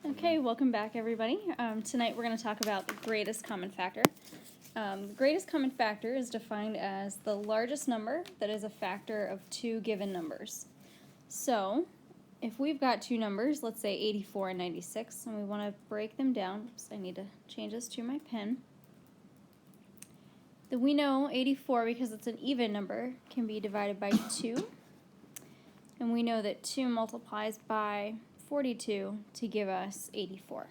Okay, welcome back everybody. Tonight we're going to talk about the greatest common factor. The greatest common factor is defined as the largest number that is a factor of two given numbers. So, if we've got two numbers, let's say 84 and 96, and we want to break them down, oops, I need to change this to my pen, then we know 84, because it's an even number, can be divided by 2. And we know that 2 multiplies by 42 to give us 84.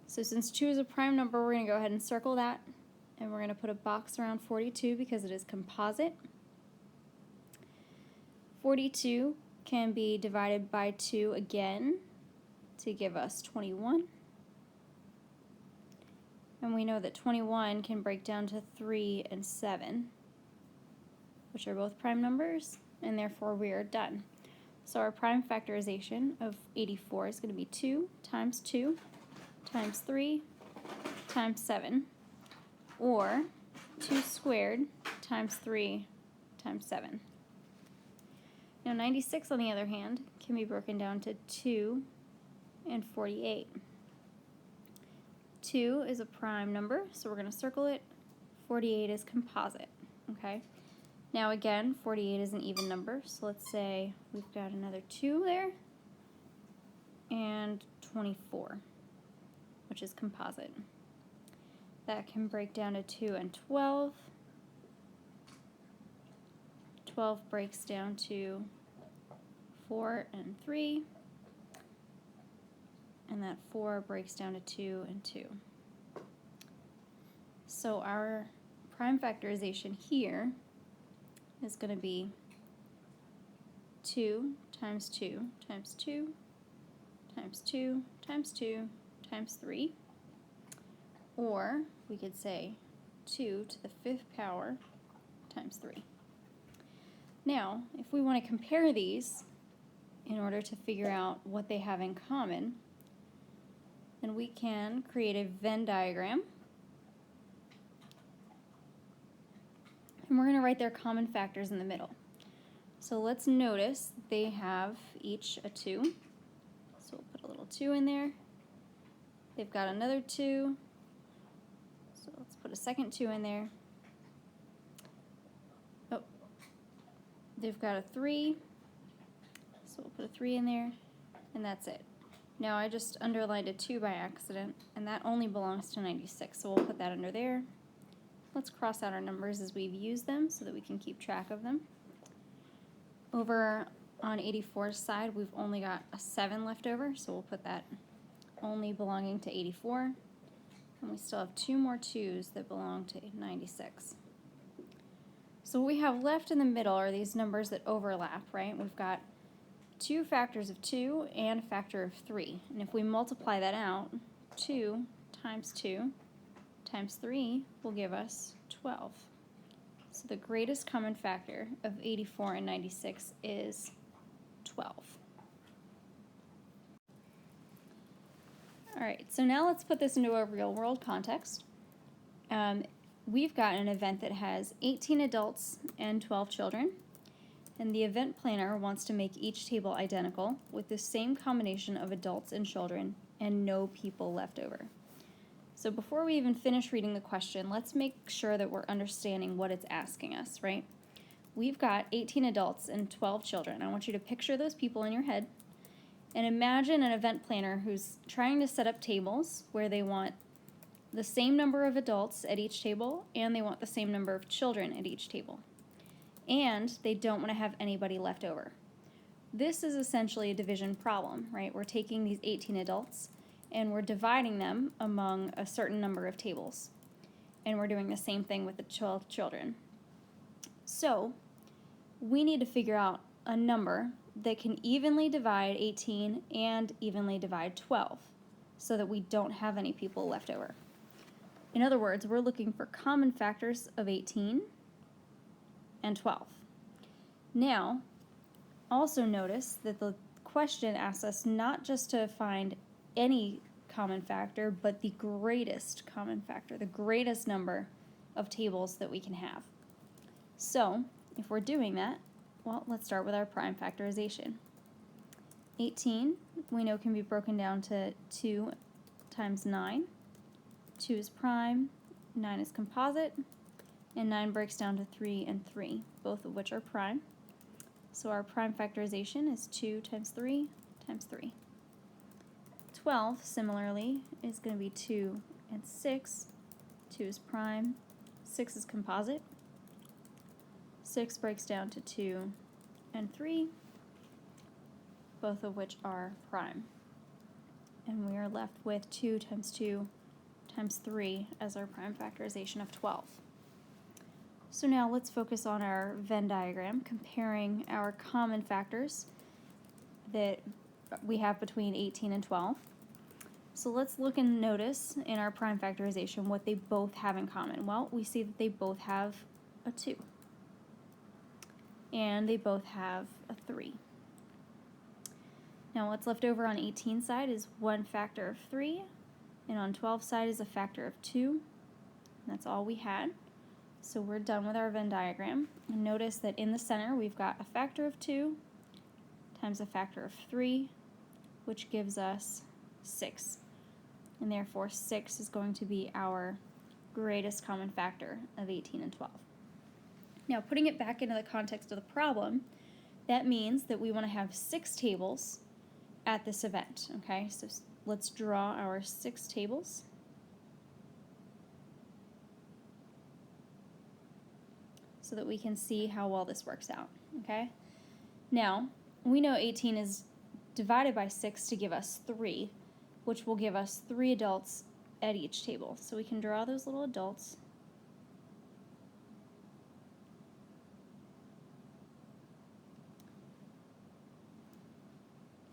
So since 2 is a prime number, we're going to go ahead and circle that, and we're going to put a box around 42 because it is composite. 42 can be divided by 2 again to give us 21. And we know that 21 can break down to 3 and 7, which are both prime numbers, and therefore we are done. So our prime factorization of 84 is going to be 2 times 2 times 3 times 7, or 2 squared times 3 times 7. Now 96, on the other hand, can be broken down to 2 and 48. 2 is a prime number, so we're going to circle it. 48 is composite, okay? Now again, 48 is an even number, so let's say we've got another 2 there, and 24, which is composite. That can break down to 2 and 12. 12 breaks down to 4 and 3, and that 4 breaks down to 2 and 2. So our prime factorization here is going to be 2 times 2 times 2 times 2 times 2 times 3, or we could say 2 to the 5th power times 3. Now, if we want to compare these in order to figure out what they have in common, then we can create a Venn diagram. And we're going to write their common factors in the middle. So let's notice they have each a 2. So we'll put a little 2 in there. They've got another 2. So let's put a second 2 in there. Oh, they've got a 3. So we'll put a 3 in there, and that's it. Now I just underlined a 2 by accident, and that only belongs to 96, so we'll put that under there. Let's cross out our numbers as we've used them so that we can keep track of them. Over on 84's side, we've only got a 7 left over, so we'll put that only belonging to 84. And we still have 2 more 2's that belong to 96. So what we have left in the middle are these numbers that overlap, right? We've got 2 factors of 2 and a factor of 3. And if we multiply that out, 2 times 2 times 3 will give us 12. So the greatest common factor of 84 and 96 is 12. Alright, so now let's put this into a real-world context. We've got an event that has 18 adults and 12 children, and the event planner wants to make each table identical with the same combination of adults and children and no people left over. So before we even finish reading the question, let's make sure that we're understanding what it's asking us, right? We've got 18 adults and 12 children. I want you to picture those people in your head and imagine an event planner who's trying to set up tables where they want the same number of adults at each table and they want the same number of children at each table. And they don't want to have anybody left over. This is essentially a division problem, right? We're taking these 18 adults and we're dividing them among a certain number of tables. And we're doing the same thing with the 12 children. So we need to figure out a number that can evenly divide 18 and evenly divide 12 so that we don't have any people left over. In other words, we're looking for common factors of 18 and 12. Now, also notice that the question asks us not just to find any common factor, but the greatest common factor, the greatest number of tables that we can have. So, if we're doing that, well, let's start with our prime factorization. 18 we know can be broken down to 2 times 9. 2 is prime, 9 is composite, and 9 breaks down to 3 and 3, both of which are prime. So our prime factorization is 2 times 3 times 3. 12, similarly, is going to be 2 and 6. 2 is prime, 6 is composite. 6 breaks down to 2 and 3, both of which are prime. And we are left with 2 times 2 times 3 as our prime factorization of 12. So now let's focus on our Venn diagram, comparing our common factors that we have between 18 and 12. So let's look and notice in our prime factorization what they both have in common. Well, we see that they both have a 2. And they both have a 3. Now what's left over on 18 side is one factor of 3, and on 12 side is a factor of 2. That's all we had. So we're done with our Venn diagram. And notice that in the center we've got a factor of 2 times a factor of 3, which gives us 6. And therefore 6 is going to be our greatest common factor of 18 and 12. Now putting it back into the context of the problem, that means that we want to have 6 tables at this event. Okay, so let's draw our 6 tables. So that we can see how well this works out. Okay, now we know 18 is divided by 6 to give us 3, which will give us 3 adults at each table. So we can draw those little adults.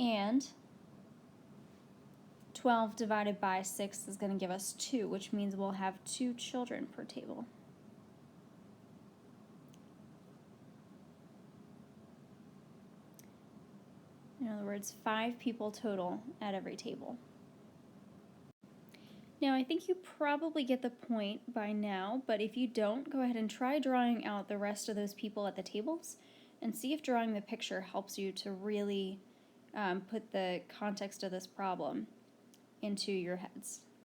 And 12 divided by 6 is going to give us 2, which means we'll have 2 children per table. In other words, 5 people total at every table. Now, I think you probably get the point by now, but if you don't, go ahead and try drawing out the rest of those people at the tables and see if drawing the picture helps you to really put the context of this problem into your heads.